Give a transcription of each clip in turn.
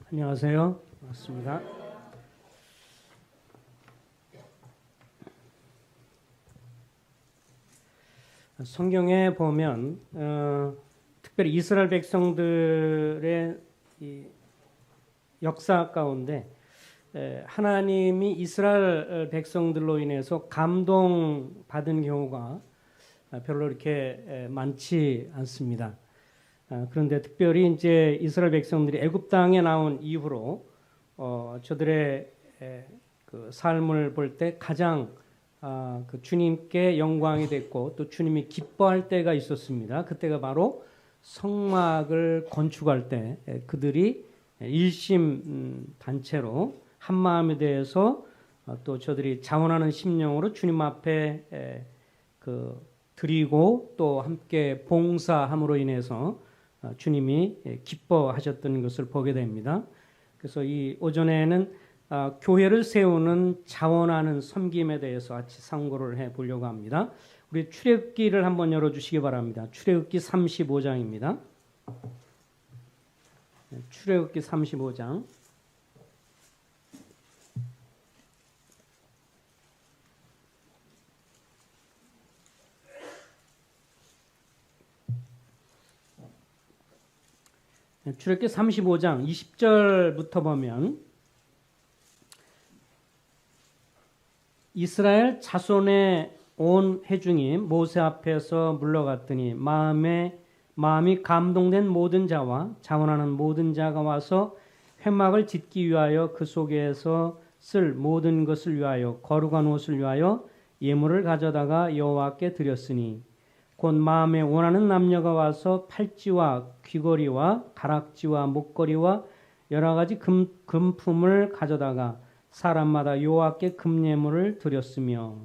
안녕하세요. 반갑습니다. 성경에 보면 특별히 이스라엘 백성들의 이 역사 가운데 하나님이 이스라엘 백성들로 인해서 감동받은 경우가 별로 이렇게 많지 않습니다. 그런데 특별히 이제 이스라엘 백성들이 애굽 땅에 나온 이후로 저들의 그 삶을 볼 때 가장 그 주님께 영광이 됐고 또 주님이 기뻐할 때가 있었습니다. 그때가 바로 성막을 건축할 때 그들이 일심 단체로 한 마음에 대해서 또 저들이 자원하는 심령으로 주님 앞에 그 드리고 또 함께 봉사함으로 인해서 주님이 기뻐하셨던 것을 보게 됩니다. 그래서 이 오전에는 교회를 세우는 자원하는 섬김에 대해서 같이 상고를 해 보려고 합니다. 우리 출애굽기를 한번 열어주시기 바랍니다. 출애굽기 35장입니다. 출애굽기 35장. 출애굽기 35장 20절부터 보면 이스라엘 자손의 온 회중이 모세 앞에서 물러갔더니 마음이 감동된 모든 자와 자원하는 모든 자가 와서 회막을 짓기 위하여 그 속에서 쓸 모든 것을 위하여 거룩한 옷을 위하여 예물을 가져다가 여호와께 드렸으니 곧 마음에 원하는 남녀가 와서 팔찌와 귀걸이와 가락지와 목걸이와 여러 가지 금품을 가져다가 사람마다 여호와께 금예물을 드렸으며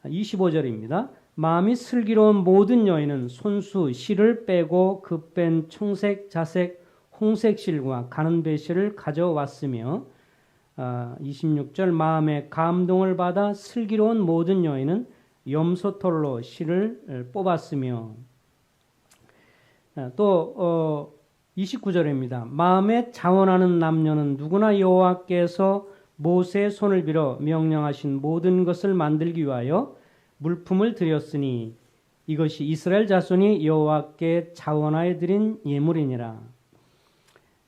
25절입니다. 마음이 슬기로운 모든 여인은 손수 실을 빼고 그 뺀 청색, 자색, 홍색 실과 가는 배실을 가져왔으며 26절 마음에 감동을 받아 슬기로운 모든 여인은 염소털로 실을 뽑았으며 또 29절입니다. 마음에 자원하는 남녀는 누구나 여호와께서 모세의 손을 빌어 명령하신 모든 것을 만들기 위하여 물품을 드렸으니 이것이 이스라엘 자손이 여호와께 자원하여 드린 예물이니라.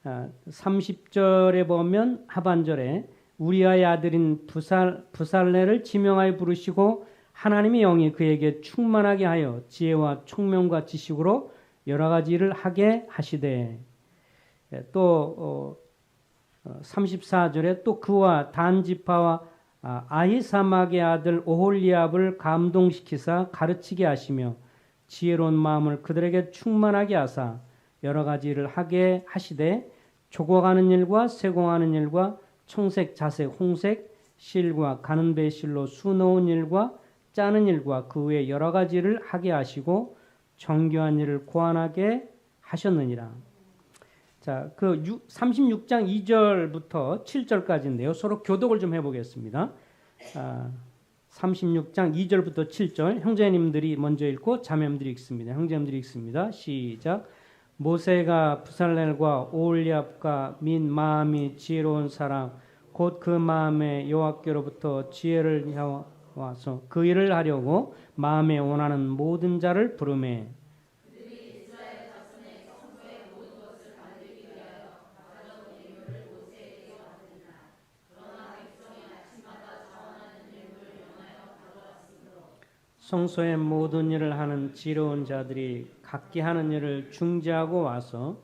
30절에 보면 하반절에 우리아의 아들인 부살레를 지명하여 부르시고 하나님의 영이 그에게 충만하게 하여 지혜와 총명과 지식으로 여러 가지 일을 하게 하시되 또 34절에 또 그와 단 지파와 아히사막의 아들 오홀리압을 감동시키사 가르치게 하시며 지혜로운 마음을 그들에게 충만하게 하사 여러 가지 일을 하게 하시되 조각하는 일과 세공하는 일과 청색, 자색, 홍색 실과 가는 배실로 수놓은 일과 짜는 일과 그 외 여러 가지 일을 하게 하시고 정교한 일을 고안하게 하셨느니라. 자, 그 36장 2절부터 7절까지인데요. 서로 교독을 좀 해보겠습니다. 36장 2절부터 7절 형제님들이 먼저 읽고 자매님들이 읽습니다. 형제님들이 읽습니다. 시작. 모세가 부살렐과 오홀리압과 민 마음이 지혜로운 사람 곧 그 마음에 여호와께로부터 지혜를 와서 그 일을 하려고 마음에 원하는 모든 자를 부르매 성소의 모든 일을 하는 지혜로운 자들이 각기 하는 일을 중지하고 와서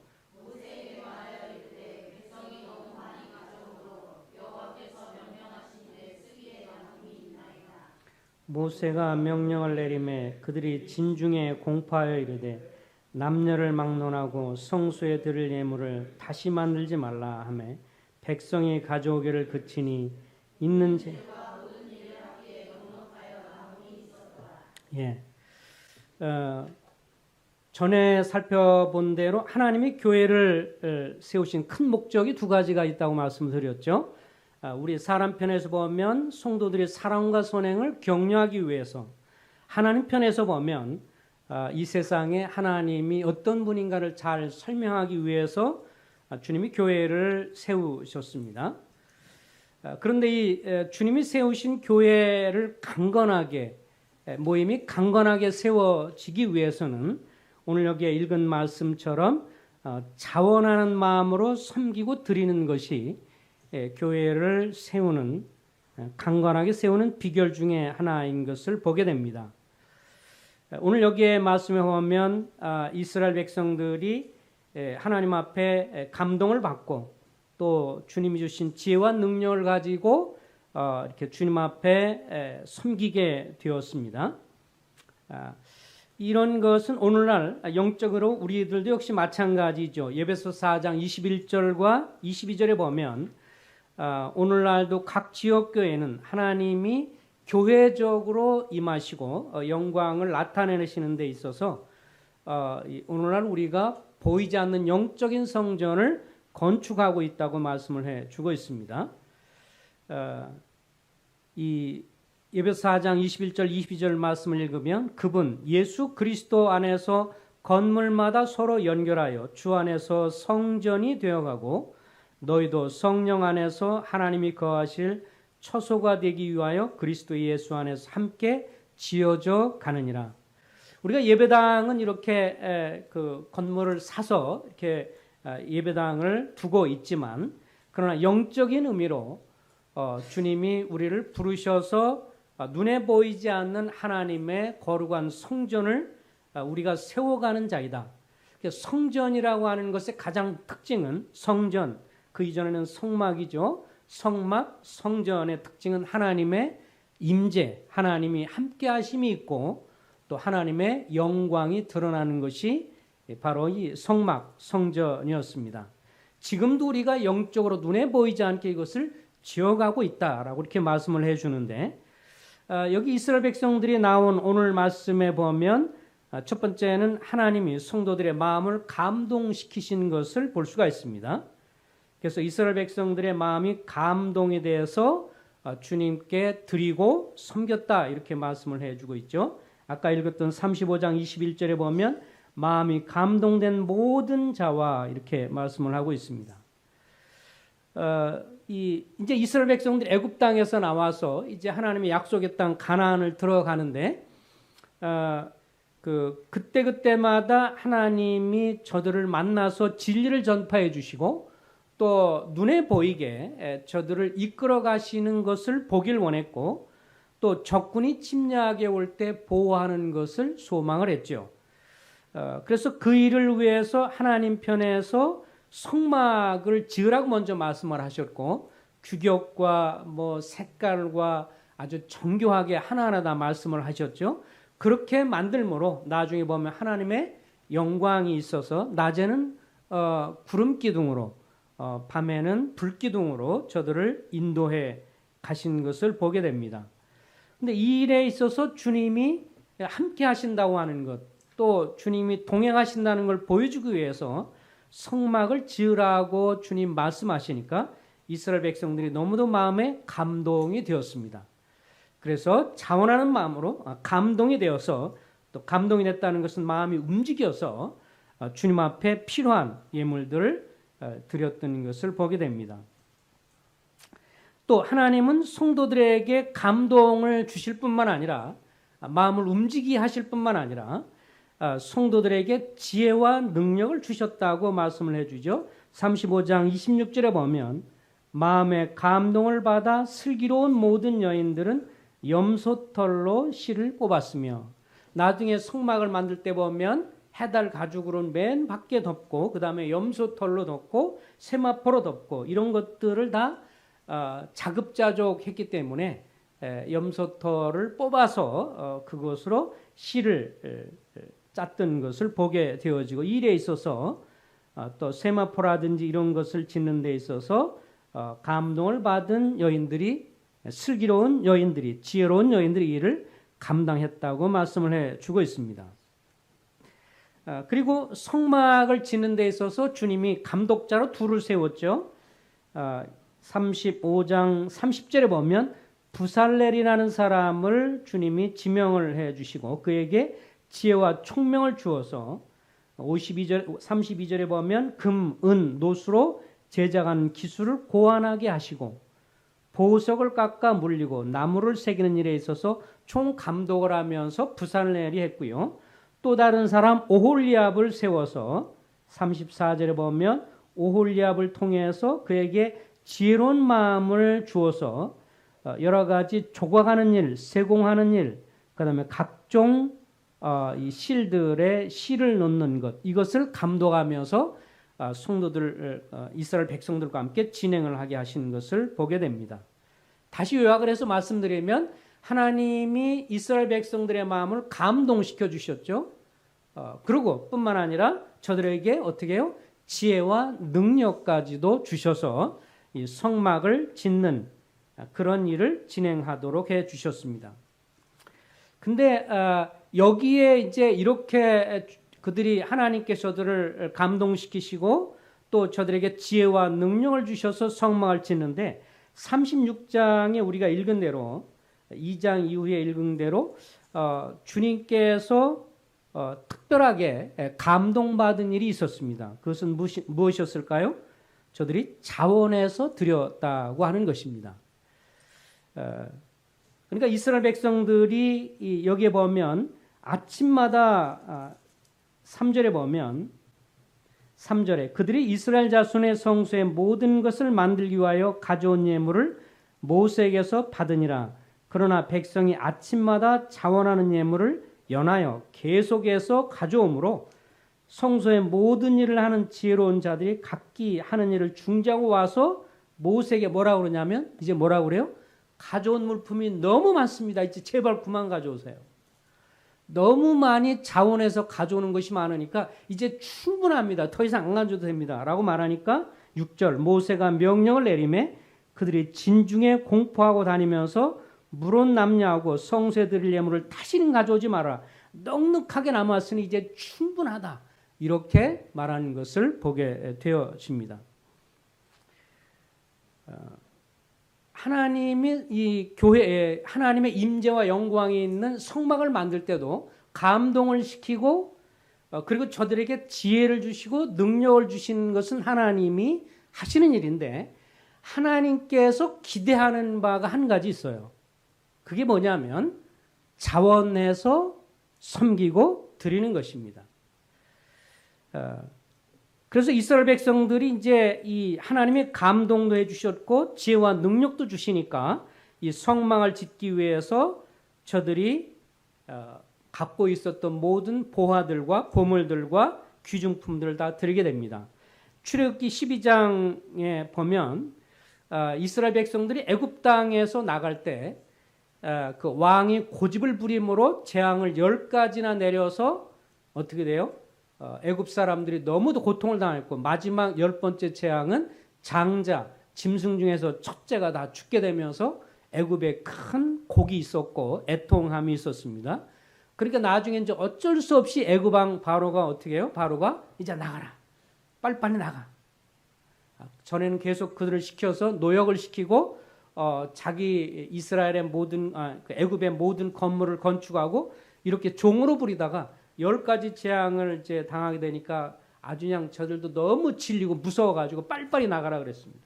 모세가 명령을 내리매 그들이 진중에 공파하여 이르되 남녀를 막론하고 성소에 드릴 예물을 다시 만들지 말라 하매 백성이 가져오기를 그치니 있는지 전에 살펴본 대로 하나님이 교회를 세우신 큰 목적이 두 가지가 있다고 말씀드렸죠. 우리 사람 편에서 보면 성도들의 사랑과 선행을 격려하기 위해서, 하나님 편에서 보면 이 세상에 하나님이 어떤 분인가를 잘 설명하기 위해서 주님이 교회를 세우셨습니다. 그런데 이 주님이 세우신 교회를 강건하게, 모임이 강건하게 세워지기 위해서는 오늘 여기에 읽은 말씀처럼 자원하는 마음으로 섬기고 드리는 것이 교회를 세우는, 강건하게 세우는 비결 중에 하나인 것을 보게 됩니다. 오늘 여기에 말씀에 보면 이스라엘 백성들이 하나님 앞에 감동을 받고 또 주님이 주신 지혜와 능력을 가지고 이렇게 주님 앞에 섬기게 되었습니다. 이런 것은 오늘날 영적으로 우리들도 역시 마찬가지죠. 에베소 4장 21절과 22절에 보면 오늘날도 각 지역교회는 하나님이 교회적으로 임하시고 영광을 나타내시는 데 있어서 오늘날 우리가 보이지 않는 영적인 성전을 건축하고 있다고 말씀을 해주고 있습니다. 이 에베소 4장 21절 22절 말씀을 읽으면 그분 예수 그리스도 안에서 건물마다 서로 연결하여 주 안에서 성전이 되어가고 너희도 성령 안에서 하나님이 거하실 처소가 되기 위하여 그리스도 예수 안에서 함께 지어져 가느니라. 우리가 예배당은 이렇게 그 건물을 사서 이렇게 예배당을 두고 있지만 그러나 영적인 의미로 주님이 우리를 부르셔서 눈에 보이지 않는 하나님의 거룩한 성전을 우리가 세워가는 자이다. 성전이라고 하는 것의 가장 특징은 성전, 그 이전에는 성막이죠. 성막, 성전의 특징은 하나님의 임재, 하나님이 함께 하심이 있고 또 하나님의 영광이 드러나는 것이 바로 이 성막, 성전이었습니다. 지금도 우리가 영적으로 눈에 보이지 않게 이것을 지어가고 있다라고 이렇게 말씀을 해주는데 여기 이스라엘 백성들이 나온 오늘 말씀에 보면 첫 번째는 하나님이 성도들의 마음을 감동시키신 것을 볼 수가 있습니다. 그래서 이스라엘 백성들의 마음이 감동에 대해서 주님께 드리고 섬겼다 이렇게 말씀을 해주고 있죠. 아까 읽었던 35장 21절에 보면 마음이 감동된 모든 자와 이렇게 말씀을 하고 있습니다. 이제 이스라엘 백성들이 애굽 땅에서 나와서 이제 하나님의 약속의 땅 가나안을 들어가는데 그때마다 하나님이 저들을 만나서 진리를 전파해 주시고 또 눈에 보이게 저들을 이끌어 가시는 것을 보길 원했고 또 적군이 침략해 올 때 보호하는 것을 소망을 했죠. 그래서 그 일을 위해서 하나님 편에서 성막을 지으라고 먼저 말씀을 하셨고 규격과 뭐 색깔과 아주 정교하게 하나하나 다 말씀을 하셨죠. 그렇게 만들므로 나중에 보면 하나님의 영광이 있어서 낮에는 구름 기둥으로 밤에는 불 기둥으로 저들을 인도해 가신 것을 보게 됩니다. 근데 이 일에 있어서 주님이 함께 하신다고 하는 것, 또 주님이 동행하신다는 걸 보여주기 위해서 성막을 지으라고 주님 말씀하시니까 이스라엘 백성들이 너무도 마음에 감동이 되었습니다. 그래서 자원하는 마음으로 감동이 되어서 또 감동이 됐다는 것은 마음이 움직여서 주님 앞에 필요한 예물들을 드렸던 것을 보게 됩니다. 또 하나님은 성도들에게 감동을 주실 뿐만 아니라 마음을 움직이게 하실 뿐만 아니라 성도들에게 지혜와 능력을 주셨다고 말씀을 해주죠. 35장 26절에 보면 마음의 감동을 받아 슬기로운 모든 여인들은 염소털로 실을 뽑았으며 나중에 성막을 만들 때 보면 해달 가죽으로 맨 밖에 덮고 그 다음에 염소털로 덮고 세마포로 덮고 이런 것들을 다 자급자족했기 때문에 염소털을 뽑아서 그것으로 실을 짰던 것을 보게 되어지고 이 일에 있어서 또 세마포라든지 이런 것을 짓는 데 있어서 감동을 받은 여인들이 슬기로운 여인들이 지혜로운 여인들이 일을 감당했다고 말씀을 해주고 있습니다. 그리고 성막을 짓는 데 있어서 주님이 감독자로 둘을 세웠죠. 35장 30절에 보면 부살렐이라는 사람을 주님이 지명을 해주시고 그에게 지혜와 총명을 주어서 52절, 32절에 보면 금, 은, 노수로 제작하는 기술을 고안하게 하시고 보석을 깎아 물리고 나무를 새기는 일에 있어서 총 감독을 하면서 부산을 내리 했고요. 또 다른 사람 오홀리압을 세워서 34절에 보면 오홀리압을 통해서 그에게 지혜로운 마음을 주어서 여러 가지 조각하는 일, 세공하는 일, 그다음에 각종 이 실들의 실을 넣는 것, 이것을 감독하면서 성도들 이스라엘 백성들과 함께 진행을 하게 하시는 것을 보게 됩니다. 다시 요약을 해서 말씀드리면 하나님이 이스라엘 백성들의 마음을 감동시켜 주셨죠. 그리고 뿐만 아니라 저들에게 어떻게 해요? 지혜와 능력까지도 주셔서 이 성막을 짓는 그런 일을 진행하도록 해 주셨습니다. 근데 여기에 이제 이렇게 그들이 하나님께서 저들을 감동시키시고 또 저들에게 지혜와 능력을 주셔서 성막을 짓는데 36장에 우리가 읽은 대로 2장 이후에 읽은 대로 주님께서 특별하게 감동받은 일이 있었습니다. 그것은 무엇이었을까요? 저들이 자원해서 드렸다고 하는 것입니다. 그러니까 이스라엘 백성들이 여기에 보면 아침마다 3절에 보면 3절에 그들이 이스라엘 자손의 성소의 모든 것을 만들기 위하여 가져온 예물을 모세에게서 받으니라. 그러나 백성이 아침마다 자원하는 예물을 연하여 계속해서 가져오므로 성소의 모든 일을 하는 지혜로운 자들이 각기 하는 일을 중지하고 와서 모세에게 뭐라고 그러냐면 이제 뭐라고 그래요? 가져온 물품이 너무 많습니다. 이제 제발 그만 가져오세요. 너무 많이 자원해서 가져오는 것이 많으니까 이제 충분합니다. 더 이상 안 가져도 됩니다. 라고 말하니까 6절 모세가 명령을 내리매 그들이 진중에 공포하고 다니면서 물은 남냐하고 성소에 드릴 예물을 다시는 가져오지 마라. 넉넉하게 남았으니 이제 충분하다. 이렇게 말하는 것을 보게 되어집니다. 하나님이 이 교회에 하나님의 임재와 영광이 있는 성막을 만들 때도 감동을 시키고 그리고 저들에게 지혜를 주시고 능력을 주시는 것은 하나님이 하시는 일인데 하나님께서 기대하는 바가 한 가지 있어요. 그게 뭐냐면 자원해서 섬기고 드리는 것입니다. 그래서 이스라엘 백성들이 이제 이 하나님의 감동도 해주셨고 지혜와 능력도 주시니까 이 성막을 짓기 위해서 저들이 갖고 있었던 모든 보화들과 보물들과 귀중품들을 다 드리게 됩니다. 출애굽기 12장에 보면 이스라엘 백성들이 애굽 땅에서 나갈 때 그 왕이 고집을 부림으로 재앙을 10가지나 내려서 어떻게 돼요? 애굽 사람들이 너무도 고통을 당했고 마지막 10번째 재앙은 장자, 짐승 중에서 첫째가 다 죽게 되면서 애굽에 큰 곡이 있었고 애통함이 있었습니다. 그러니까 나중에 이제 어쩔 수 없이 애굽 왕 바로가 어떻게 해요? 바로가 이제 나가라. 빨리빨리 나가. 전에는 계속 그들을 시켜서 노역을 시키고 자기 이스라엘의 모든 애굽의 모든 건물을 건축하고 이렇게 종으로 부리다가 10가지 재앙을 이제 당하게 되니까 아주 그냥 저들도 너무 질리고 무서워가지고 빨리빨리 나가라 그랬습니다.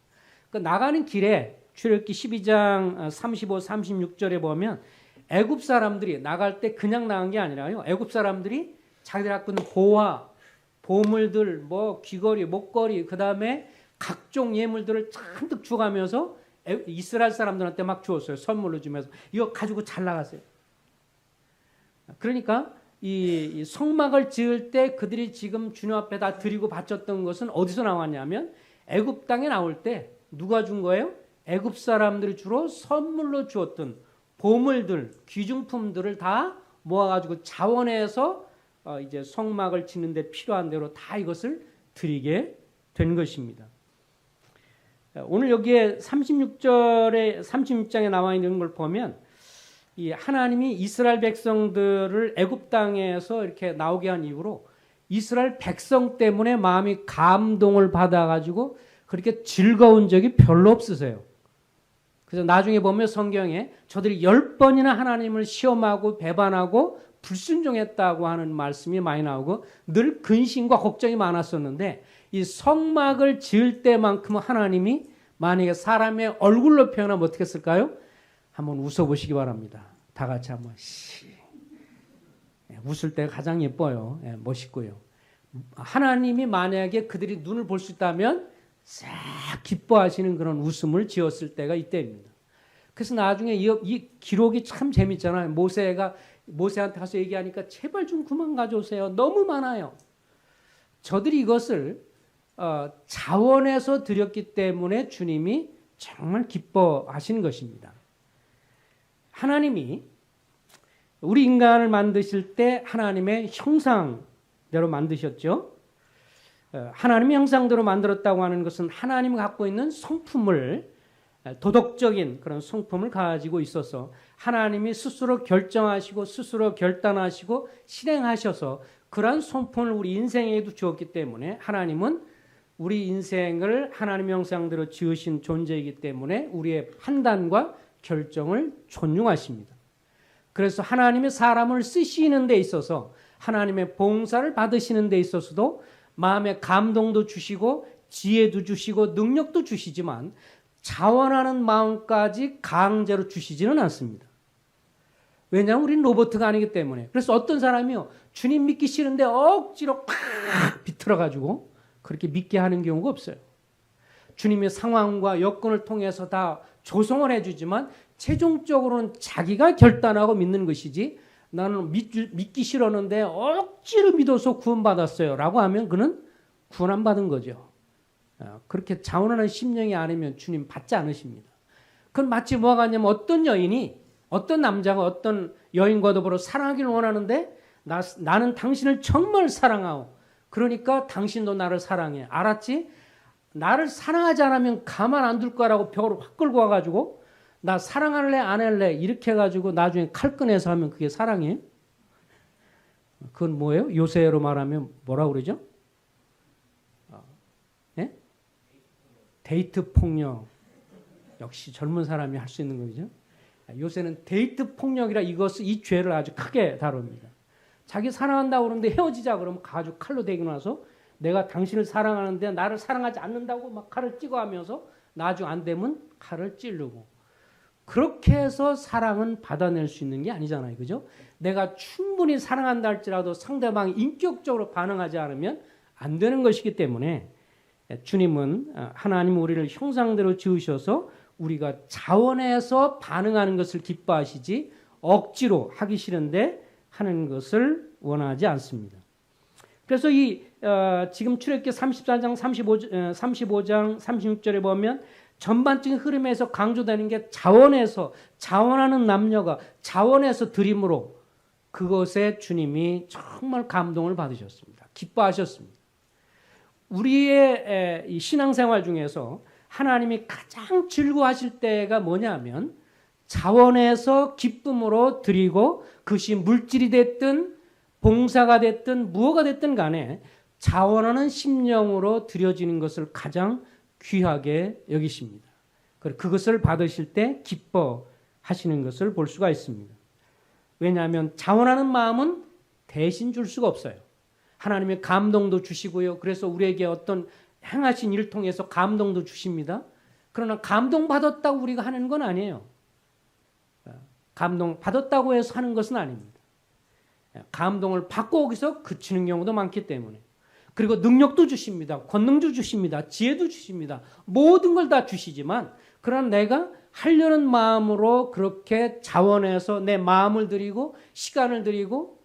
그 나가는 길에 출애굽기 12장 35, 36절에 보면 애굽 사람들이 나갈 때 그냥 나간 게 아니라요. 애굽 사람들이 자기들 갖고 있는 보화, 보물들, 뭐 귀걸이, 목걸이, 그 다음에 각종 예물들을 잔뜩 주가면서 이스라엘 사람들한테 막 주었어요. 선물로 주면서 이거 가지고 잘 나가세요. 그러니까 이 성막을 지을 때 그들이 지금 주님 앞에 다 드리고 바쳤던 것은 어디서 나왔냐면 애굽 땅에 나올 때 누가 준 거예요? 애굽 사람들이 주로 선물로 주었던 보물들, 귀중품들을 다 모아가지고 자원해서 이제 성막을 짓는데 필요한 대로 다 이것을 드리게 된 것입니다. 오늘 여기에 36장에 나와 있는 걸 보면 이 하나님이 이스라엘 백성들을 애굽 땅에서 이렇게 나오게 한 이후로 이스라엘 백성 때문에 마음이 감동을 받아가지고 그렇게 즐거운 적이 별로 없으세요. 그래서 나중에 보면 성경에 저들이 10번이나 하나님을 시험하고 배반하고 불순종했다고 하는 말씀이 많이 나오고 늘 근심과 걱정이 많았었는데 이 성막을 지을 때만큼 하나님이 만약에 사람의 얼굴로 표현하면 어떻게 했을까요? 한번 웃어보시기 바랍니다. 다 같이 한번 웃을 때가 가장 예뻐요. 멋있고요. 하나님이 만약에 그들이 눈을 볼 수 있다면 싹 기뻐하시는 그런 웃음을 지었을 때가 이때입니다. 그래서 나중에 이 기록이 참 재밌잖아요. 모세한테 가서 얘기하니까 제발 좀 그만 가져오세요. 너무 많아요. 저들이 이것을 자원해서 드렸기 때문에 주님이 정말 기뻐하시는 것입니다. 하나님이 우리 인간을 만드실 때 하나님의 형상대로 만드셨죠. 하나님의 형상대로 만들었다고 하는 것은 하나님이 갖고 있는 성품을 도덕적인 그런 성품을 가지고 있어서 하나님이 스스로 결정하시고 스스로 결단하시고 실행하셔서 그러한 성품을 우리 인생에도 주었기 때문에 하나님은 우리 인생을 하나님의 형상대로 지으신 존재이기 때문에 우리의 판단과 결정을 존중하십니다. 그래서 하나님의 사람을 쓰시는 데 있어서 하나님의 봉사를 받으시는 데 있어서도 마음의 감동도 주시고 지혜도 주시고 능력도 주시지만 자원하는 마음까지 강제로 주시지는 않습니다. 왜냐하면 우리는 로봇가 아니기 때문에. 그래서 어떤 사람이요 주님 믿기 싫은데 억지로 팍 비틀어가지고 그렇게 믿게 하는 경우가 없어요. 주님의 상황과 여건을 통해서 다 조성을 해주지만 최종적으로는 자기가 결단하고 믿는 것이지 나는 믿기 싫었는데 억지로 믿어서 구원받았어요 라고 하면 그는 구원 안 받은 거죠. 그렇게 자원하는 심령이 아니면 주님 받지 않으십니다. 그건 마치 뭐가 같냐면 어떤 여인이 어떤 남자가 어떤 여인과 더불어 사랑하기를 원하는데 나는 당신을 정말 사랑하오. 그러니까 당신도 나를 사랑해. 알았지? 나를 사랑하지 않으면 가만 안 둘 거라고 벽으로 확 끌고 와가지고 나 사랑할래 안 할래 이렇게 해가지고 나중에 칼 꺼내서 하면 그게 사랑이에요? 그건 뭐예요? 요새로 말하면 뭐라고 그러죠? 예? 데이트 폭력. 역시 젊은 사람이 할 수 있는 거죠. 요새는 데이트 폭력이라 이 죄를 아주 크게 다룹니다. 자기 사랑한다고 그러는데 헤어지자 그러면 가지고 칼로 대고 나서 내가 당신을 사랑하는데 나를 사랑하지 않는다고 막 칼을 찌고 하면서 나중 안 되면 칼을 찌르고 그렇게 해서 사랑은 받아낼 수 있는 게 아니잖아요. 그죠? 내가 충분히 사랑한다 할지라도 상대방이 인격적으로 반응하지 않으면 안 되는 것이기 때문에 주님은 하나님 우리를 형상대로 지으셔서 우리가 자원해서 반응하는 것을 기뻐하시지 억지로 하기 싫은데 하는 것을 원하지 않습니다. 그래서 지금 출애굽기 34장, 35장, 36절에 보면 전반적인 흐름에서 강조되는 게 자원하는 남녀가 자원해서 드림으로 그것에 주님이 정말 감동을 받으셨습니다. 기뻐하셨습니다. 우리의 이 신앙생활 중에서 하나님이 가장 즐거워하실 때가 뭐냐면 자원해서 기쁨으로 드리고 그것이 물질이 됐든 봉사가 됐든 무엇가 됐든 간에 자원하는 심령으로 드려지는 것을 가장 귀하게 여기십니다. 그것을 받으실 때 기뻐하시는 것을 볼 수가 있습니다. 왜냐하면 자원하는 마음은 대신 줄 수가 없어요. 하나님의 감동도 주시고요. 그래서 우리에게 어떤 행하신 일을 통해서 감동도 주십니다. 그러나 감동받았다고 우리가 하는 건 아니에요. 감동받았다고 해서 하는 것은 아닙니다. 감동을 받고 거기서 그치는 경우도 많기 때문에. 그리고 능력도 주십니다. 권능도 주십니다. 지혜도 주십니다. 모든 걸 다 주시지만 그러나 내가 하려는 마음으로 그렇게 자원해서 내 마음을 드리고 시간을 드리고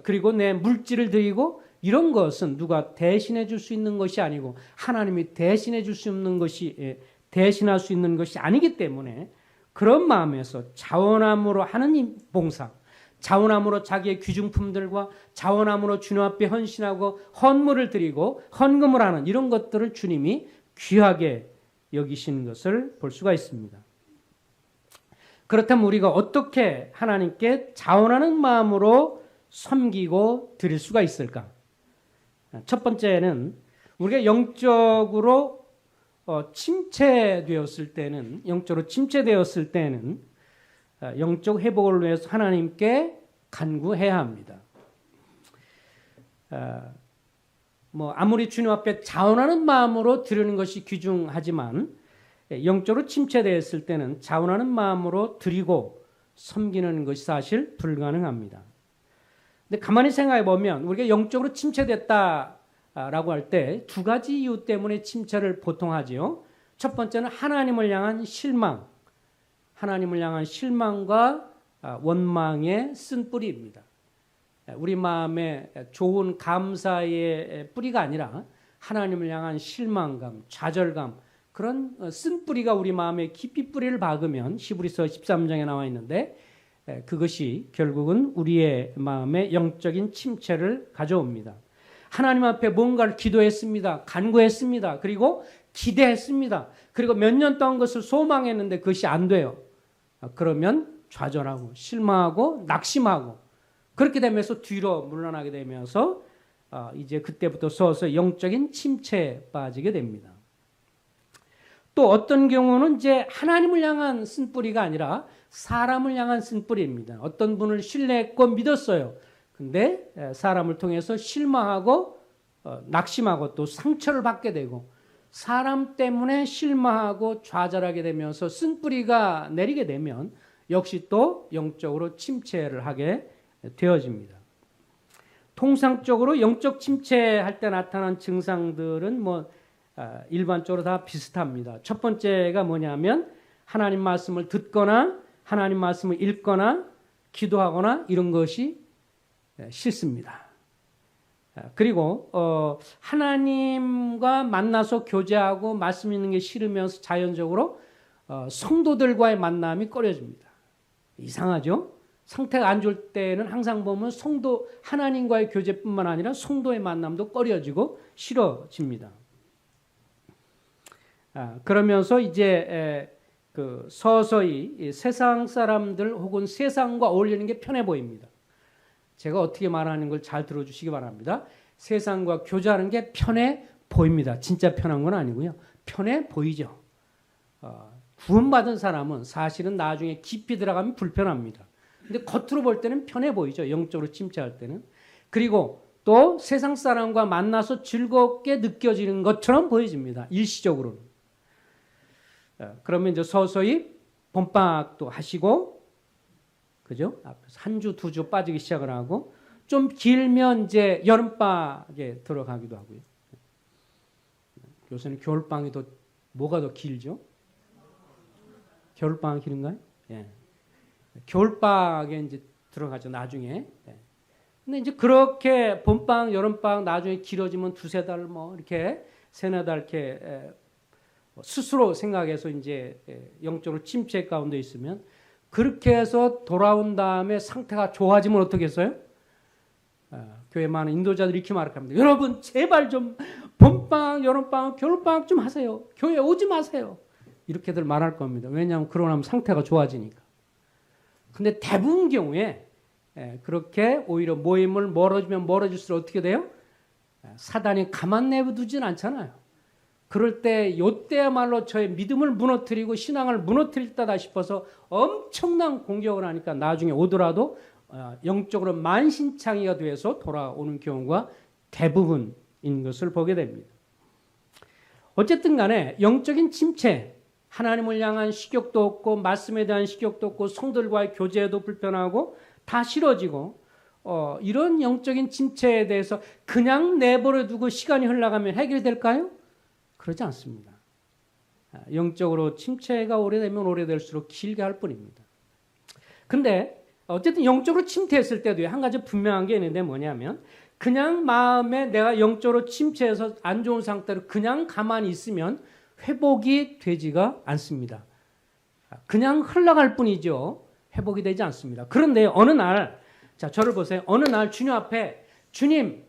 그리고 내 물질을 드리고 이런 것은 누가 대신해 줄 수 있는 것이 아니고 하나님이 대신해 줄 수 있는 것이 대신할 수 있는 것이 아니기 때문에 그런 마음에서 자원함으로 하는 봉사 자원함으로 자기의 귀중품들과 자원함으로 주님 앞에 헌신하고 헌물을 드리고 헌금을 하는 이런 것들을 주님이 귀하게 여기시는 것을 볼 수가 있습니다. 그렇다면 우리가 어떻게 하나님께 자원하는 마음으로 섬기고 드릴 수가 있을까? 첫 번째는 우리가 영적으로 침체되었을 때는 영적 회복을 위해서 하나님께 간구해야 합니다. 아무리 주님 앞에 자원하는 마음으로 드리는 것이 귀중하지만 영적으로 침체되었을 때는 자원하는 마음으로 드리고 섬기는 것이 사실 불가능합니다. 근데 가만히 생각해 보면 우리가 영적으로 침체됐다라고 할 때 두 가지 이유 때문에 침체를 보통 하지요. 첫 번째는 하나님을 향한 실망, 하나님을 향한 실망과 원망의 쓴뿌리입니다. 우리 마음에 좋은 감사의 뿌리가 아니라 하나님을 향한 실망감, 좌절감, 그런 쓴뿌리가 우리 마음에 깊이 뿌리를 박으면 히브리서 13장에 나와 있는데 그것이 결국은 우리의 마음에 영적인 침체를 가져옵니다. 하나님 앞에 뭔가를 기도했습니다. 간구했습니다. 그리고 기대했습니다. 그리고 몇 년 동안 그것을 소망했는데 그것이 안 돼요. 그러면 좌절하고 실망하고 낙심하고 그렇게 되면서 뒤로 물러나게 되면서 이제 그때부터 서서 영적인 침체에 빠지게 됩니다. 또 어떤 경우는 이제 하나님을 향한 쓴뿌리가 아니라 사람을 향한 쓴뿌리입니다. 어떤 분을 신뢰했고 믿었어요. 근데 사람을 통해서 실망하고 낙심하고 또 상처를 받게 되고 사람 때문에 실망하고 좌절하게 되면서 쓴뿌리가 내리게 되면 역시 또 영적으로 침체를 하게 되어집니다. 통상적으로 영적 침체할 때 나타난 증상들은 일반적으로 다 비슷합니다. 첫 번째가 뭐냐면 하나님 말씀을 듣거나 하나님 말씀을 읽거나 기도하거나 이런 것이 싫습니다. 그리고 하나님과 만나서 교제하고 말씀 있는 게 싫으면서 자연적으로 성도들과의 만남이 꺼려집니다. 이상하죠? 상태가 안 좋을 때는 항상 보면 성도 하나님과의 교제뿐만 아니라 성도의 만남도 꺼려지고 싫어집니다. 그러면서 이제 서서히 세상 사람들 혹은 세상과 어울리는 게 편해 보입니다. 제가 어떻게 말하는 걸 잘 들어주시기 바랍니다. 세상과 교제하는 게 편해 보입니다. 진짜 편한 건 아니고요. 편해 보이죠. 구원받은 사람은 사실은 나중에 깊이 들어가면 불편합니다. 근데 겉으로 볼 때는 편해 보이죠. 영적으로 침체할 때는. 그리고 또 세상 사람과 만나서 즐겁게 느껴지는 것처럼 보여집니다. 일시적으로는. 그러면 이제 서서히 봄방학도 하시고, 그죠? 앞에서 한 주, 두 주 빠지기 시작을 하고, 좀 길면 이제 여름방학에 들어가기도 하고요. 요새는 겨울방학이 뭐가 더 길죠? 겨울방학 길인가요? 예. 겨울방학에 이제 들어가죠, 나중에. 예. 근데 이제 그렇게 봄방학, 여름방학 나중에 길어지면 두세 달 이렇게 세네 달 이렇게 스스로 생각해서 이제 영적으로 침체 가운데 있으면 그렇게 해서 돌아온 다음에 상태가 좋아지면 어떻게 했어요? 교회 많은 인도자들이 이렇게 말합니다. 여러분 제발 좀 봄방학, 여름방학, 겨울방학 좀 하세요. 교회 오지 마세요. 이렇게들 말할 겁니다. 왜냐하면 그러고 나면 상태가 좋아지니까. 근데 대부분 경우에 그렇게 오히려 모임을 멀어지면 멀어질수록 어떻게 돼요? 사단이 가만 내두진 않잖아요. 그럴 때 요때야말로 저의 믿음을 무너뜨리고 신앙을 무너뜨릴 때다 싶어서 엄청난 공격을 하니까 나중에 오더라도 영적으로 만신창이가 돼서 돌아오는 경우가 대부분인 것을 보게 됩니다. 어쨌든 간에 영적인 침체, 하나님을 향한 식욕도 없고 말씀에 대한 식욕도 없고 성들과의 교제도 불편하고 다 싫어지고 이런 영적인 침체에 대해서 그냥 내버려 두고 시간이 흘러가면 해결될까요? 그러지 않습니다. 영적으로 침체가 오래되면 오래될수록 길게 할 뿐입니다. 근데 어쨌든 영적으로 침체했을 때도 한 가지 분명한 게 있는데 뭐냐면 그냥 마음에 내가 영적으로 침체해서 안 좋은 상태로 그냥 가만히 있으면 회복이 되지가 않습니다. 그냥 흘러갈 뿐이죠. 회복이 되지 않습니다. 그런데 어느 날, 자, 저를 보세요. 어느 날 주님 앞에 주님,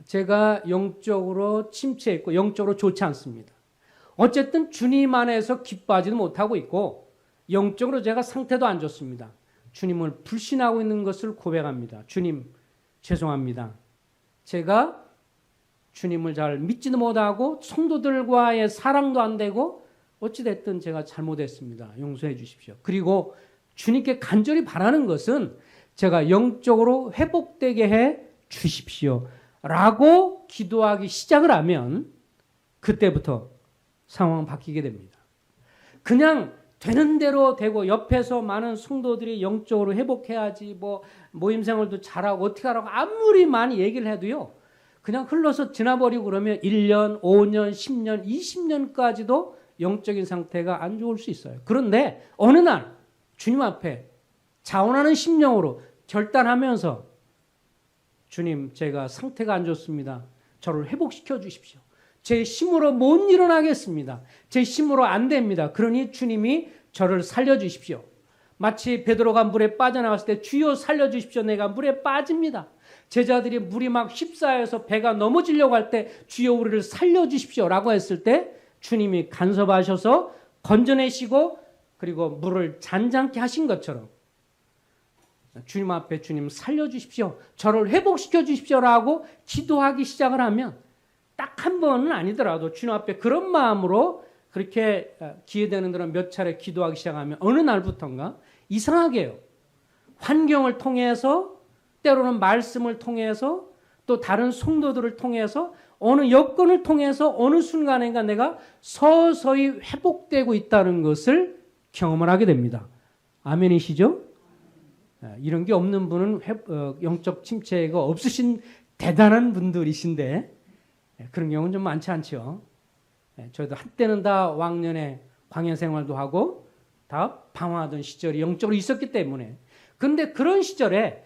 제가 영적으로 침체했고 영적으로 좋지 않습니다. 어쨌든 주님 안에서 기뻐하지도 못하고 있고 영적으로 제가 상태도 안 좋습니다. 주님을 불신하고 있는 것을 고백합니다. 주님, 죄송합니다. 제가 주님을 잘 믿지도 못하고 성도들과의 사랑도 안 되고 어찌됐든 제가 잘못했습니다. 용서해 주십시오. 그리고 주님께 간절히 바라는 것은 제가 영적으로 회복되게 해 주십시오. 라고 기도하기 시작을 하면 그때부터 상황은 바뀌게 됩니다. 그냥 되는 대로 되고 옆에서 많은 성도들이 영적으로 회복해야지 뭐 모임 생활도 잘하고 어떻게 하라고 아무리 많이 얘기를 해도요. 그냥 흘러서 지나버리고 그러면 1년, 5년, 10년, 20년까지도 영적인 상태가 안 좋을 수 있어요. 그런데 어느 날 주님 앞에 자원하는 심령으로 결단하면서 주님, 제가 상태가 안 좋습니다. 저를 회복시켜 주십시오. 제 힘으로 못 일어나겠습니다. 제 힘으로 안 됩니다. 그러니 주님이 저를 살려주십시오. 마치 베드로가 물에 빠져나갔을 때 주여 살려주십시오. 내가 물에 빠집니다. 제자들이 물이 막 휩싸여서 배가 넘어지려고 할 때 주여 우리를 살려주십시오. 라고 했을 때 주님이 간섭하셔서 건져내시고 그리고 물을 잔잔케 하신 것처럼 주님 앞에 주님 살려주십시오. 저를 회복시켜 주십시오라고 기도하기 시작을 하면 딱 한 번은 아니더라도 주님 앞에 그런 마음으로 그렇게 기회되는 대로 몇 차례 기도하기 시작하면 어느 날부터인가 이상하게요. 환경을 통해서 때로는 말씀을 통해서 또 다른 성도들을 통해서 어느 여건을 통해서 어느 순간인가 내가 서서히 회복되고 있다는 것을 경험을 하게 됩니다. 아멘이시죠? 이런 게 없는 분은 영적 침체가 없으신 대단한 분들이신데 그런 경우는 좀 많지 않죠. 저희도 한때는 다 왕년에 광야 생활도 하고 다 방황하던 시절이 영적으로 있었기 때문에 그런데 그런 시절에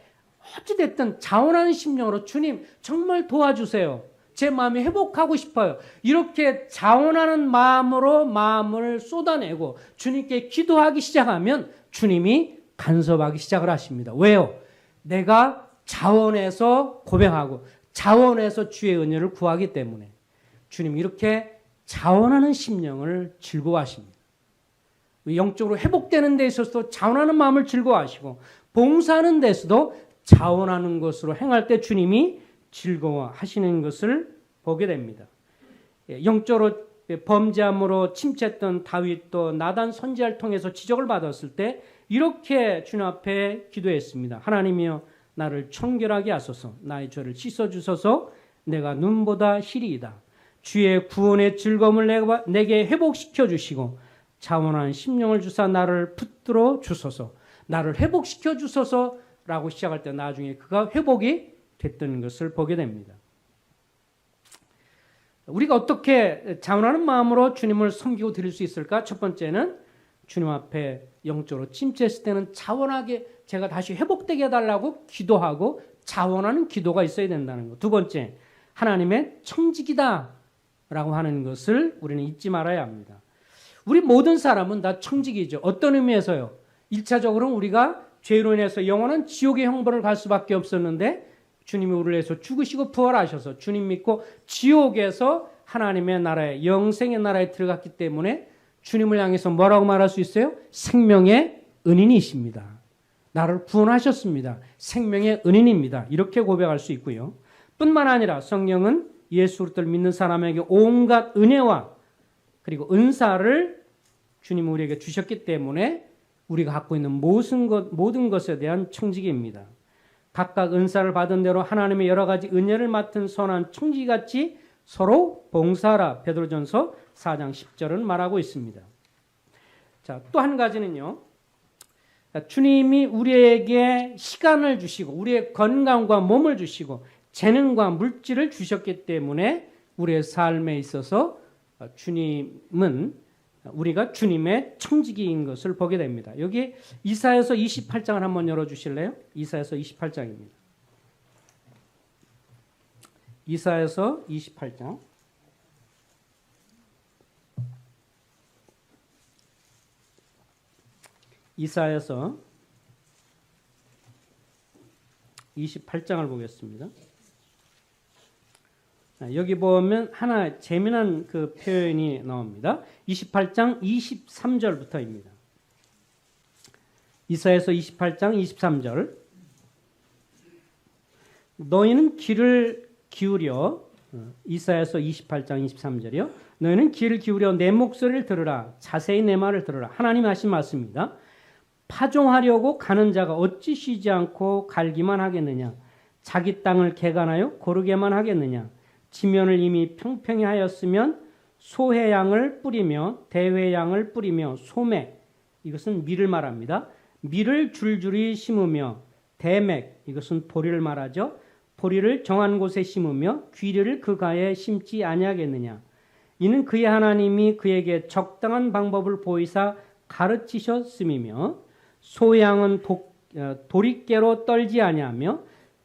어찌됐든 자원하는 심령으로 주님 정말 도와주세요. 제 마음이 회복하고 싶어요. 이렇게 자원하는 마음으로 마음을 쏟아내고 주님께 기도하기 시작하면 주님이 간섭하기 시작을 하십니다. 왜요? 내가 자원해서 고백하고 자원해서 주의 은혜를 구하기 때문에 주님 이렇게 자원하는 심령을 즐거워하십니다. 영적으로 회복되는 데 있어서도 자원하는 마음을 즐거워하시고 봉사하는 데서도 자원하는 것으로 행할 때 주님이 즐거워하시는 것을 보게 됩니다. 영적으로 범죄함으로 침체했던 다윗도 나단 선지자를 통해서 지적을 받았을 때 이렇게 주님 앞에 기도했습니다. 하나님이여 나를 청결하게 하소서. 나의 죄를 씻어주소서. 내가 눈보다 희리이다. 주의 구원의 즐거움을 내게 회복시켜 주시고 자원한 심령을 주사 나를 붙들어 주소서. 나를 회복시켜 주소서라고 시작할 때 나중에 그가 회복이 됐던 것을 보게 됩니다. 우리가 어떻게 자원하는 마음으로 주님을 섬기고 드릴 수 있을까? 첫 번째는 주님 앞에 영적으로 침체했을 때는 자원하게 제가 다시 회복되게 해달라고 기도하고 자원하는 기도가 있어야 된다는 것. 두 번째, 하나님의 청지기다 라고 하는 것을 우리는 잊지 말아야 합니다. 우리 모든 사람은 다 청지기죠. 어떤 의미에서요? 1차적으로는 우리가 죄로 인해서 영원한 지옥의 형벌을 갈 수밖에 없었는데 주님이 우리를 위해서 죽으시고 부활하셔서 주님 믿고 지옥에서 하나님의 나라에 영생의 나라에 들어갔기 때문에 주님을 향해서 뭐라고 말할 수 있어요? 생명의 은인이십니다. 나를 구원하셨습니다. 생명의 은인입니다. 이렇게 고백할 수 있고요. 뿐만 아니라 성령은 예수 그리스도를 믿는 사람에게 온갖 은혜와 그리고 은사를 주님 우리에게 주셨기 때문에 우리가 갖고 있는 모든 것에 대한 청지기입니다. 각각 은사를 받은 대로 하나님의 여러 가지 은혜를 맡은 선한 청지기같이 서로 봉사하라. 베드로전서 4장 10절은 말하고 있습니다. 자, 또 한 가지는요. 주님이 우리에게 시간을 주시고 우리의 건강과 몸을 주시고 재능과 물질을 주셨기 때문에 우리의 삶에 있어서 주님은 우리가 주님의 청지기인 것을 보게 됩니다. 여기 이사야서 28장을 한번 열어주실래요? 이사야서 28장입니다. 이사야서 28장. 이사야서 28장을 보겠습니다. 여기 보면 하나 재미난 그 표현이 나옵니다. 28장 23절부터입니다. 이사야서 28장 23절. 너희는 귀를 기울여 이사야서 28장 23절이요. 너희는 귀를 기울여 내 목소리를 들으라. 자세히 내 말을 들으라. 하나님 하신 말씀입니다. 파종하려고 가는 자가 어찌 쉬지 않고 갈기만 하겠느냐? 자기 땅을 개간하여 고르게만 하겠느냐? 지면을 이미 평평히 하였으면 소회양을 뿌리며 대회양을 뿌리며 소맥, 이것은 밀을 말합니다. 밀을 줄줄이 심으며 대맥, 이것은 보리를 말하죠. 보리를 정한 곳에 심으며 귀리를 그 가에 심지 아니하겠느냐? 이는 그의 하나님이 그에게 적당한 방법을 보이사 가르치셨음이며 소양은 도리깨로 떨지 아니하며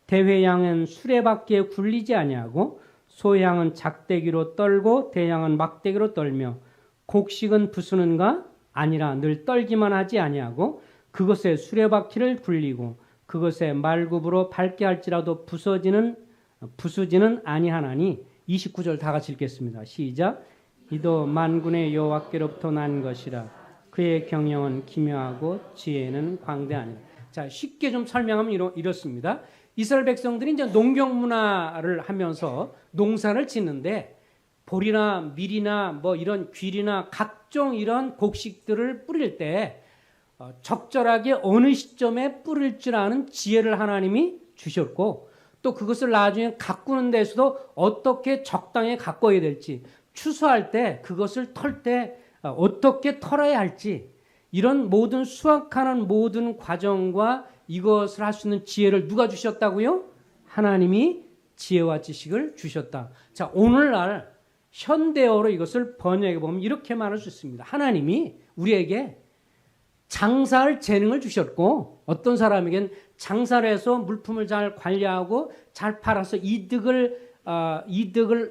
대회양은 수레바퀴에 굴리지 아니하고 소양은 작대기로 떨고 대양은 막대기로 떨며 곡식은 부수는가 아니라 늘 떨기만 하지 아니하고 그것에 수레바퀴를 굴리고 그것에 말굽으로 밟게 할지라도 부수지는 아니하나니. 29절 다 같이 읽겠습니다. 시작. 이도 만군의 여호와께로부터 난 것이라. 그의 경영은 기묘하고 지혜는 광대하니라. 자, 쉽게 좀 설명하면 이렇습니다. 이스라엘 백성들이 이제 농경 문화를 하면서 농사를 짓는데 보리나 밀이나 뭐 이런 귀리나 각종 이런 곡식들을 뿌릴 때 적절하게 어느 시점에 뿌릴 줄 아는 지혜를 하나님이 주셨고 또 그것을 나중에 가꾸는 데서도 어떻게 적당히 가꿔야 될지 추수할 때 그것을 털 때 어떻게 털어야 할지 이런 모든 수확하는 모든 과정과 이것을 할 수 있는 지혜를 누가 주셨다고요? 하나님이 지혜와 지식을 주셨다. 자, 오늘날 현대어로 이것을 번역해 보면 이렇게 말할 수 있습니다. 하나님이 우리에게 장사할 재능을 주셨고 어떤 사람에겐 장사를 해서 물품을 잘 관리하고 잘 팔아서 이득을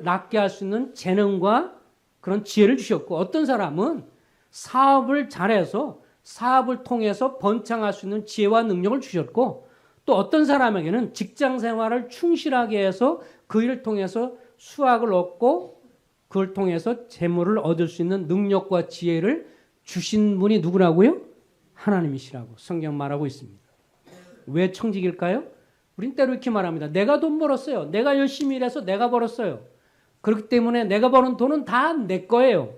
낳게 할 수 있는 재능과 그런 지혜를 주셨고 어떤 사람은 사업을 잘해서 사업을 통해서 번창할 수 있는 지혜와 능력을 주셨고 또 어떤 사람에게는 직장 생활을 충실하게 해서 그 일을 통해서 수확을 얻고 그걸 통해서 재물을 얻을 수 있는 능력과 지혜를 주신 분이 누구라고요? 하나님이시라고 성경 말하고 있습니다. 왜 청직일까요? 우린 때로 이렇게 말합니다. 내가 돈 벌었어요. 내가 열심히 일해서 내가 벌었어요. 그렇기 때문에 내가 버는 돈은 다 내 거예요.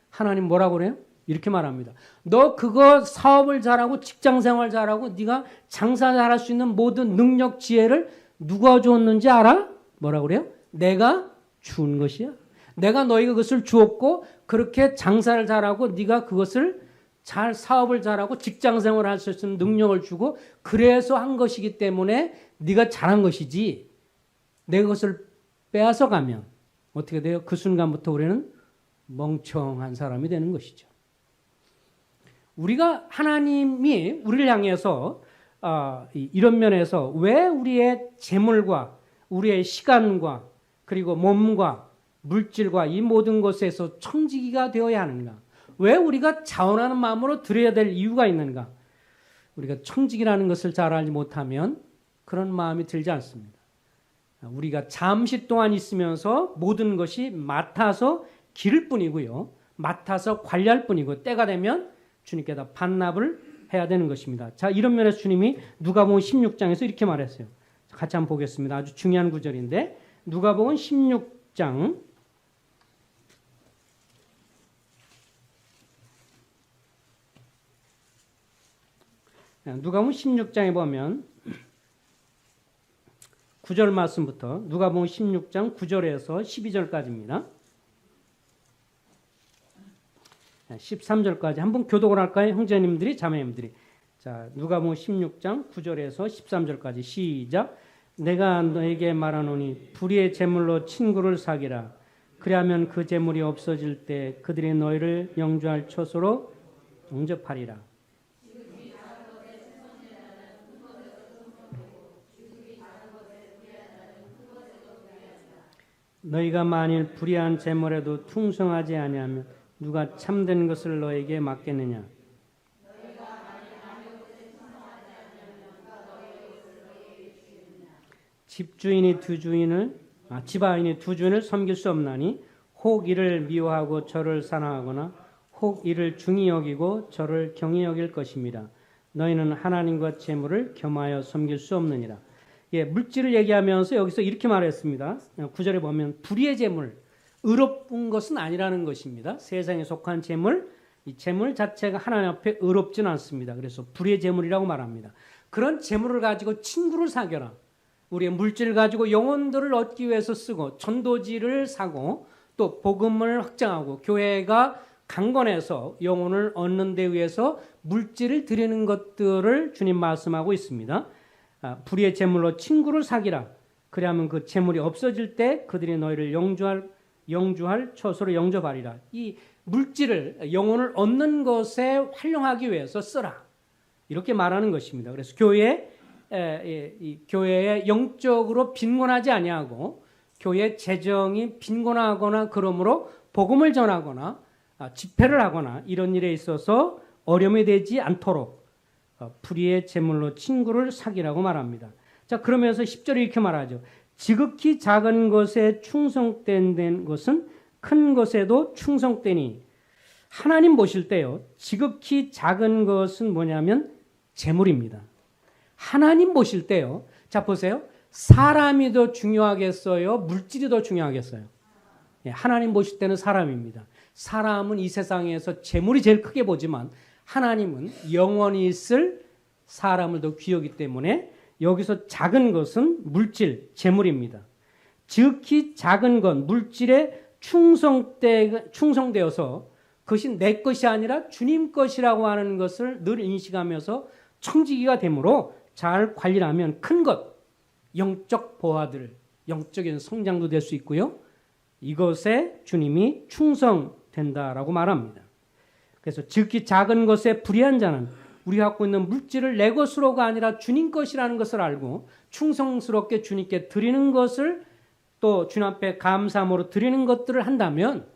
하나님 뭐라고 그래요? 이렇게 말합니다. 너 그거 사업을 잘하고 직장생활 잘하고 네가 장사 잘할 수 있는 모든 능력 지혜를 누가 줬는지 알아? 뭐라고 그래요? 내가 준 것이야. 내가 너희가 그것을 주었고 그렇게 장사를 잘하고 네가 그것을 잘 사업을 잘하고 직장생활을 할 수 있는 능력을 주고 그래서 한 것이기 때문에 네가 잘한 것이지 내가 그것을 빼앗아 가면 어떻게 돼요? 그 순간부터 우리는 멍청한 사람이 되는 것이죠. 우리가 하나님이 우리를 향해서 이런 면에서 왜 우리의 재물과 우리의 시간과 그리고 몸과 물질과 이 모든 것에서 청지기가 되어야 하는가? 왜 우리가 자원하는 마음으로 드려야 될 이유가 있는가? 우리가 청지기라는 것을 잘 알지 못하면 그런 마음이 들지 않습니다. 우리가 잠시 동안 있으면서 모든 것이 맡아서 기를 뿐이고요. 맡아서 관리할 뿐이고 때가 되면 주님께다 반납을 해야 되는 것입니다. 자, 이런 면에서 주님이 누가복음 16장에서 이렇게 말했어요. 같이 한번 보겠습니다. 아주 중요한 구절인데 누가복음 16장 누가복음 16장에 보면 9절 말씀부터 누가복음 16장 9절에서 12절까지입니다. 13절까지 한번 교독을 할까요? 형제님들이 자매님들이. 자, 누가복음 16장 9절에서 13절까지 시작. 내가 너에게 말하노니 불의의 제물로 친구를 사귀라. 그리하면 그 제물이 없어질 때 그들이 너희를 영주할 처소로 영접하리라. 너희가 만일 불의한 제물에도 충성하지 아니하면 누가 참된 것을 너에게 맡겠느냐? 집아인이 두 주인을 섬길 수 없나니 혹 이를 미워하고 저를 사랑하거나 혹 이를 중히 여기고 저를 경히 여길 것입니다. 너희는 하나님과 재물을 겸하여 섬길 수 없느니라. 예, 물질을 얘기하면서 여기서 이렇게 말했습니다. 9절에 보면 불의의 재물, 의롭은 것은 아니라는 것입니다. 세상에 속한 재물, 이 제물 자체가 하나님 앞에 의롭지는 않습니다. 그래서 불의 제물이라고 말합니다. 그런 제물을 가지고 친구를 사겨라. 우리의 물질을 가지고 영혼들을 얻기 위해서 쓰고 전도지를 사고 또 복음을 확장하고 교회가 강건해서 영혼을 얻는 데 위해서 물질을 드리는 것들을 주님 말씀하고 있습니다. 불의의 제물로 친구를 사기라. 그리하면 그 제물이 없어질 때 그들이 너희를 영주할 처소로 영접하리라. 이 물질을 영혼을 얻는 것에 활용하기 위해서 쓰라. 이렇게 말하는 것입니다. 그래서 교회에 영적으로 빈곤하지 아니하고 교회 재정이 빈곤하거나 그러므로 복음을 전하거나 집회를 하거나 이런 일에 있어서 어려움이 되지 않도록 불의의 제물로 친구를 사기라고 말합니다. 자, 그러면서 10절에 이렇게 말하죠. 지극히 작은 것에 충성된 것은 큰 것에도 충성되니. 하나님 보실 때요, 지극히 작은 것은 뭐냐면 재물입니다. 하나님 보실 때요, 자 보세요. 사람이 더 중요하겠어요? 물질이 더 중요하겠어요? 하나님 보실 때는 사람입니다. 사람은 이 세상에서 재물이 제일 크게 보지만 하나님은 영원히 있을 사람을 더 귀하기 때문에 여기서 작은 것은 물질, 재물입니다. 지극히 작은 것, 물질에 충성되어서 그것이 내 것이 아니라 주님 것이라고 하는 것을 늘 인식하면서 청지기가 되므로 잘 관리를 하면 큰 것, 영적 보화들, 영적인 성장도 될 수 있고요. 이것에 주님이 충성된다라고 말합니다. 그래서 지극히 작은 것에 불의한 자는 우리가 갖고 있는 물질을 내 것으로가 아니라 주님 것이라는 것을 알고 충성스럽게 주님께 드리는 것을 또 주님 앞에 감사함으로 드리는 것들을 한다면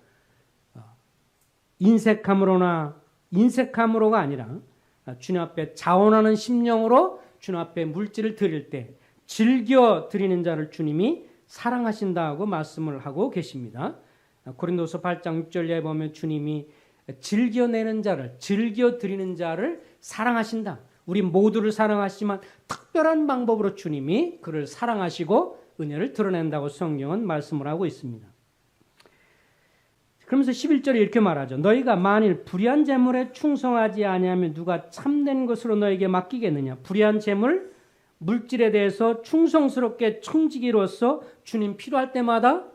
인색함으로가 아니라 주님 앞에 자원하는 심령으로 주님 앞에 물질을 드릴 때 즐겨 드리는 자를 주님이 사랑하신다고 말씀을 하고 계십니다. 고린도서 8장 6절에 보면 주님이 즐겨내는 자를, 즐겨 드리는 자를 사랑하신다. 우리 모두를 사랑하시지만 특별한 방법으로 주님이 그를 사랑하시고 은혜를 드러낸다고 성경은 말씀을 하고 있습니다. 그러면서 11절에 이렇게 말하죠. 너희가 만일 불의한 재물에 충성하지 아니하면 누가 참된 것으로 너에게 맡기겠느냐. 불의한 재물, 물질에 대해서 충성스럽게 청지기로서 주님 필요할 때마다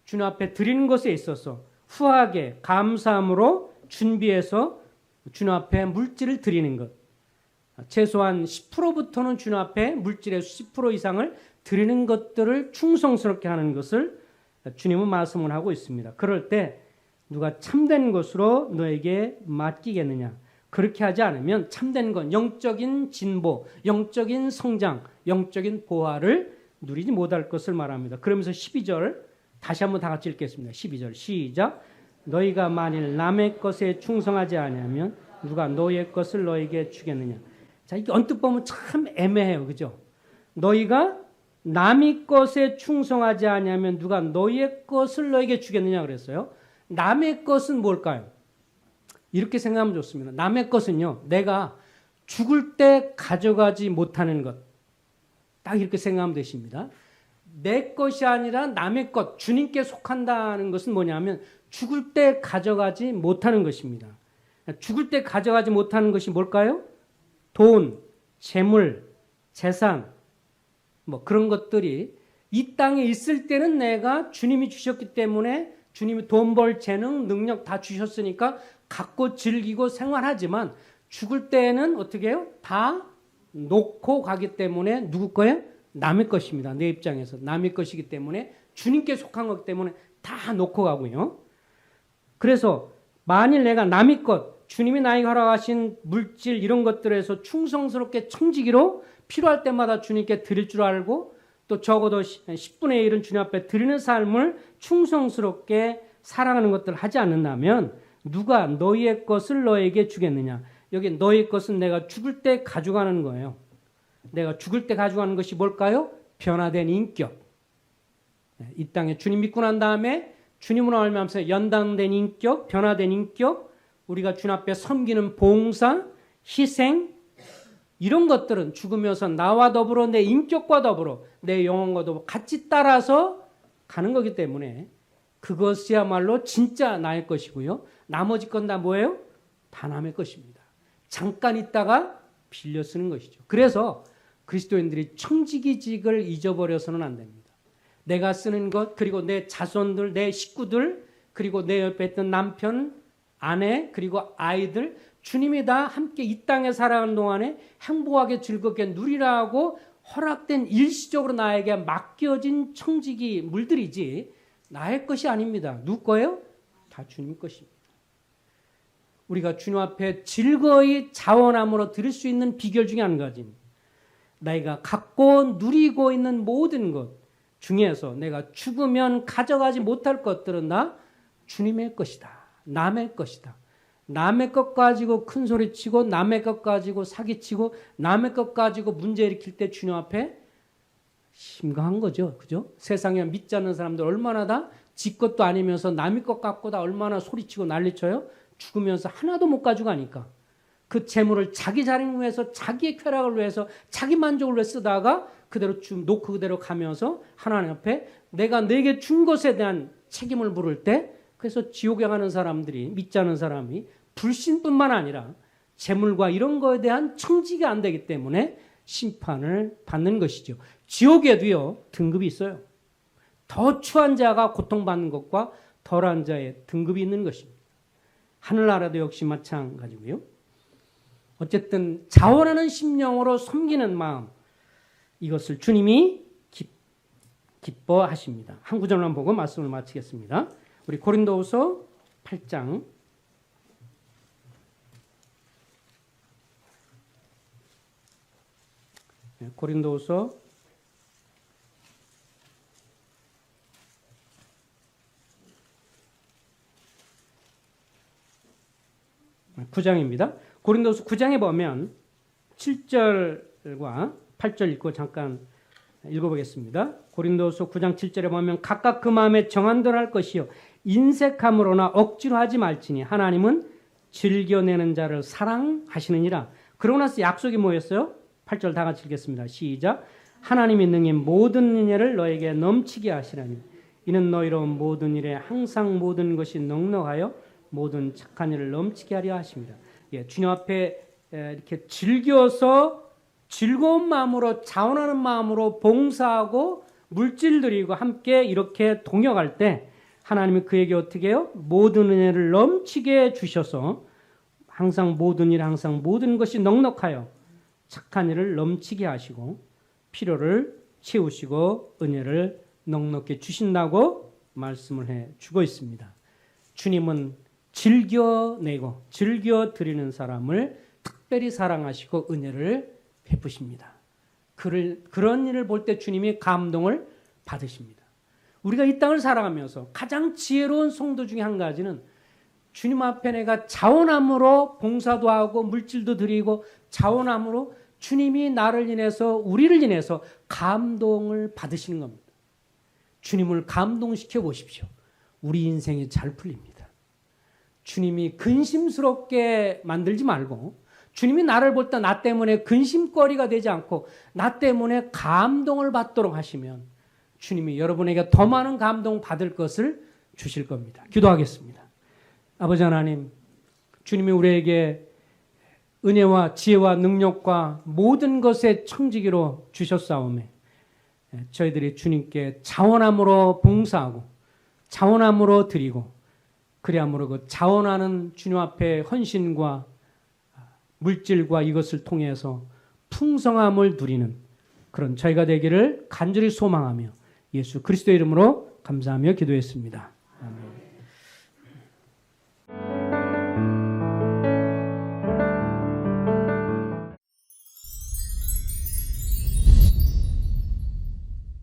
주님 앞에 드리는 것에 있어서 후하게 감사함으로 준비해서 주님 앞에 물질을 드리는 것. 최소한 10%부터는 주님 앞에 물질의 10% 이상을 드리는 것들을 충성스럽게 하는 것을 주님은 말씀을 하고 있습니다. 그럴 때 누가 참된 것으로 너에게 맡기겠느냐. 그렇게 하지 않으면 참된 건 영적인 진보, 영적인 성장, 영적인 보화를 누리지 못할 것을 말합니다. 그러면서 12절 다시 한번 다 같이 읽겠습니다. 12절 시작. 너희가 만일 남의 것에 충성하지 않으면 누가 너희의 것을 너에게 주겠느냐. 자, 이게 언뜻 보면 참 애매해요. 그죠? 너희가 남의 것에 충성하지 않으면 누가 너희의 것을 너에게 주겠느냐 그랬어요. 남의 것은 뭘까요? 이렇게 생각하면 좋습니다. 남의 것은요, 내가 죽을 때 가져가지 못하는 것. 딱 이렇게 생각하면 되십니다. 내 것이 아니라 남의 것, 주님께 속한다는 것은 뭐냐면 죽을 때 가져가지 못하는 것입니다. 죽을 때 가져가지 못하는 것이 뭘까요? 돈, 재물, 재산, 뭐 그런 것들이 이 땅에 있을 때는 내가 주님이 주셨기 때문에 주님이 돈 벌 재능, 능력 다 주셨으니까 갖고 즐기고 생활하지만 죽을 때는 어떻게 해요? 다 놓고 가기 때문에 누구 거예요? 남의 것입니다. 내 입장에서 남의 것이기 때문에 주님께 속한 거기 때문에 다 놓고 가고요. 그래서 만일 내가 남의 것, 주님이 나에게 허락하신 물질 이런 것들에서 충성스럽게 청지기로 필요할 때마다 주님께 드릴 줄 알고 또 적어도 10분의 1은 주님 앞에 드리는 삶을 충성스럽게 살아가는 것들을 하지 않는다면 누가 너희의 것을 너에게 주겠느냐. 여기 너희의 것은 내가 죽을 때 가져가는 거예요. 내가 죽을 때 가져가는 것이 뭘까요? 변화된 인격. 이 땅에 주님 믿고 난 다음에 주님으로 알면서 연단된 인격, 변화된 인격, 우리가 주님 앞에 섬기는 봉사, 희생, 이런 것들은 죽으면서 나와 더불어 내 인격과 더불어 내 영혼과 더불어 같이 따라서 가는 거기 때문에 그것이야말로 진짜 나의 것이고요. 나머지 건 다 뭐예요? 다 남의 것입니다. 잠깐 있다가 빌려 쓰는 것이죠. 그래서 그리스도인들이 청지기직을 잊어버려서는 안 됩니다. 내가 쓰는 것, 그리고 내 자손들, 내 식구들, 그리고 내 옆에 있던 남편, 아내, 그리고 아이들, 주님이 다 함께 이 땅에 살아가는 동안에 행복하게 즐겁게 누리라고 허락된 일시적으로 나에게 맡겨진 청지기 물들이지 나의 것이 아닙니다. 누구 거예요? 다 주님 것입니다. 우리가 주님 앞에 즐거이 자원함으로 드릴 수 있는 비결 중에 한 가지는 내가 갖고 누리고 있는 모든 것 중에서 내가 죽으면 가져가지 못할 것들은 다 주님의 것이다. 남의 것이다. 남의 것 가지고 큰 소리치고 남의 것 가지고 사기치고 남의 것 가지고 문제 일으킬 때 주님 앞에 심각한 거죠. 그죠? 세상에 믿지 않는 사람들 얼마나 다 지 것도 아니면서 남의 것 갖고 다 얼마나 소리치고 난리쳐요? 죽으면서 하나도 못 가져가니까. 그 재물을 자기 자랑을 위해서 자기의 쾌락을 위해서 자기 만족을 위해 쓰다가 그대로 놓고 그대로 가면서 하나님 앞에 내가 내게 준 것에 대한 책임을 물을 때 그래서 지옥에 가는 사람들이 믿지 않는 사람이 불신뿐만 아니라 재물과 이런 거에 대한 청지가 안 되기 때문에 심판을 받는 것이죠. 지옥에도요 등급이 있어요. 더 추한 자가 고통받는 것과 덜한 자의 등급이 있는 것입니다. 하늘나라도 역시 마찬가지고요. 어쨌든 자원하는 심령으로 섬기는 마음 이것을 주님이 기뻐하십니다. 한 구절만 보고 말씀을 마치겠습니다. 우리 고린도후서 8장 고린도후서 9장입니다. 고린도서 9장에 보면 7절과 8절 읽고 잠깐 읽어보겠습니다. 고린도서 9장 7절에 보면 각각 그 마음에 정한대로 할 것이요 인색함으로나 억지로 하지 말지니 하나님은 즐겨내는 자를 사랑하시느니라. 그러고 나서 약속이 뭐였어요? 8절 다 같이 읽겠습니다. 시작. 하나님이 능히 모든 은혜를 너에게 넘치게 하시라니 이는 너희로 모든 일에 항상 모든 것이 넉넉하여 모든 착한 일을 넘치게 하려 하십니다. 예, 주님 앞에 이렇게 즐겨서 즐거운 마음으로 자원하는 마음으로 봉사하고 물질 드리고 함께 이렇게 동역할 때 하나님이 그에게 어떻게 해요? 모든 은혜를 넘치게 주셔서 항상 모든 일 항상 모든 것이 넉넉하여 착한 일을 넘치게 하시고 필요를 채우시고 은혜를 넉넉히 주신다고 말씀을 해주고 있습니다. 주님은 즐겨내고 즐겨드리는 사람을 특별히 사랑하시고 은혜를 베푸십니다. 그런 일을 볼 때 주님이 감동을 받으십니다. 우리가 이 땅을 살아가면서 가장 지혜로운 성도 중에 한 가지는 주님 앞에 내가 자원함으로 봉사도 하고 물질도 드리고 자원함으로 주님이 나를 인해서 우리를 인해서 감동을 받으시는 겁니다. 주님을 감동시켜 보십시오. 우리 인생이 잘 풀립니다. 주님이 근심스럽게 만들지 말고 주님이 나를 볼 때 나 때문에 근심거리가 되지 않고 나 때문에 감동을 받도록 하시면 주님이 여러분에게 더 많은 감동 받을 것을 주실 겁니다. 기도하겠습니다. 아버지 하나님, 주님이 우리에게 은혜와 지혜와 능력과 모든 것에 청지기로 주셨사오매 저희들이 주님께 자원함으로 봉사하고 자원함으로 드리고 그리함으로 그 자원하는 주님 앞에 헌신과 물질과 이것을 통해서 풍성함을 누리는 그런 저희가 되기를 간절히 소망하며 예수 그리스도의 이름으로 감사하며 기도했습니다.